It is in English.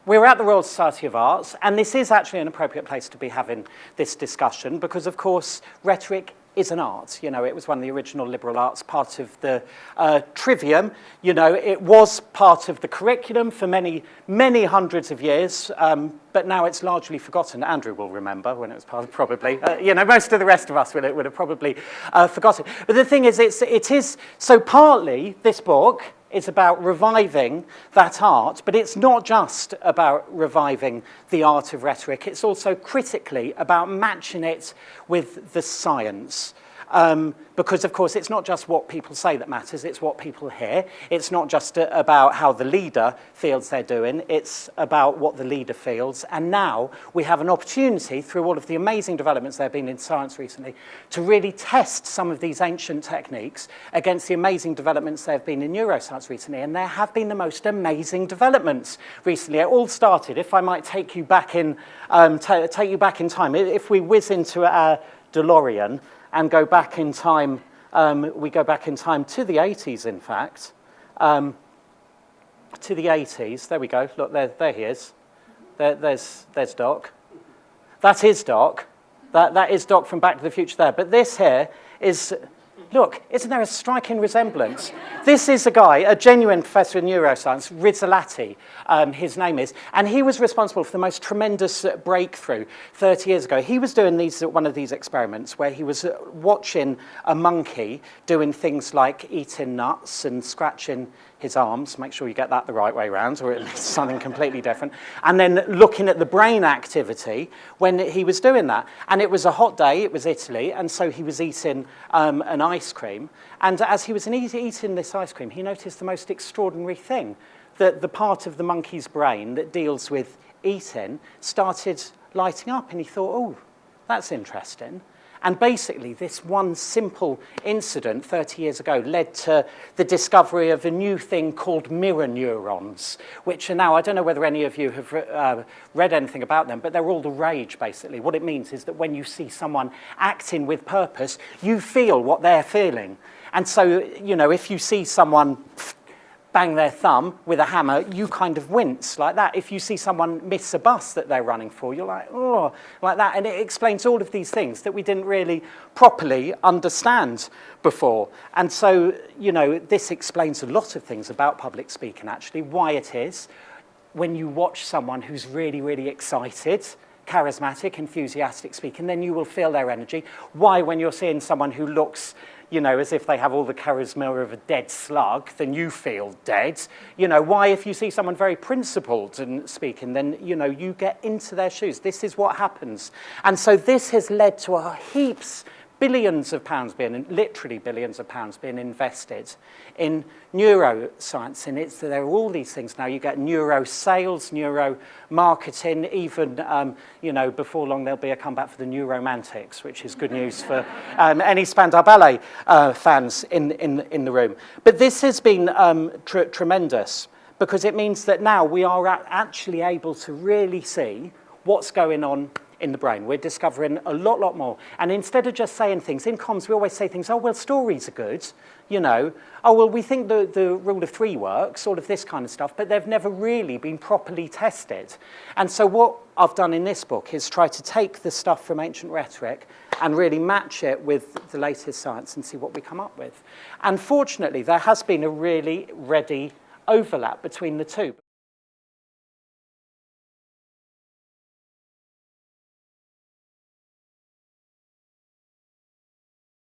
we're at the Royal Society of Arts, and this is actually an appropriate place to be having this discussion because, of course, rhetoric is an art. You know, it was one of the original liberal arts, part of the trivium. You know, it was part of the curriculum for many, many hundreds of years, but now it's largely forgotten. Andrew will remember when it was part of, probably. You know, most of the rest of us would have probably forgotten. But the thing is, it is, so partly this book is about reviving that art, but it's not just about reviving the art of rhetoric. It's also critically about matching it with the science. Because, of course, it's not just what people say that matters, it's what people hear. It's not just about how the leader feels they're doing, it's about what the leader feels. And now we have an opportunity, through all of the amazing developments there have been in science recently, to really test some of these ancient techniques against the amazing developments there have been in neuroscience recently. And there have been the most amazing developments recently. It all started, if I might take you back in time, if we whiz into our DeLorean, and go back in time, we go back in time to the 80s, in fact. To the 80s, there we go, look, there he is. There's Doc. That is Doc. That is Doc from Back to the Future there. But this here is, look, isn't there a striking resemblance? This is a guy, a genuine professor in neuroscience, Rizzolatti, his name is, and he was responsible for the most tremendous breakthrough 30 years ago. He was doing one of these experiments where he was watching a monkey doing things like eating nuts and scratching his arms, make sure you get that the right way around, or at least something completely different, and then looking at the brain activity when he was doing that. And it was a hot day, it was Italy, and so he was eating an ice cream, and as he was eating this ice cream, he noticed the most extraordinary thing, that the part of the monkey's brain that deals with eating started lighting up, and he thought, oh, that's interesting. And basically, this one simple incident 30 years ago led to the discovery of a new thing called mirror neurons, which are now, I don't know whether any of you have read anything about them, but they're all the rage, basically. What it means is that when you see someone acting with purpose, you feel what they're feeling. And so, you know, if you see someone bang their thumb with a hammer, you kind of wince like that. If you see someone miss a bus that they're running for, you're like, oh, like that. And it explains all of these things that we didn't really properly understand before. And so, you know, this explains a lot of things about public speaking, actually, why it is when you watch someone who's really, really excited, charismatic, enthusiastic speaking, then you will feel their energy. Why, when you're seeing someone who looks, you know, as if they have all the charisma of a dead slug, then you feel dead. You know, why, if you see someone very principled and speaking, then, you know, you get into their shoes. This is what happens. And so this has led to heaps, billions of pounds literally billions of pounds being invested in neuroscience. And there are all these things now. You get neuro sales, neuro marketing, even, you know, before long there'll be a comeback for the neuromantics, which is good news for any Spandau Ballet fans in the room. But this has been tremendous because it means that now we are actually able to really see what's going on in the brain. We're discovering a lot more. And instead of just saying things, in comms we always say things, oh, well, stories are good, you know. Oh, well, we think the rule of three works, all of this kind of stuff, but they've never really been properly tested. And so what I've done in this book is try to take the stuff from ancient rhetoric and really match it with the latest science and see what we come up with. And fortunately, there has been a really ready overlap between the two.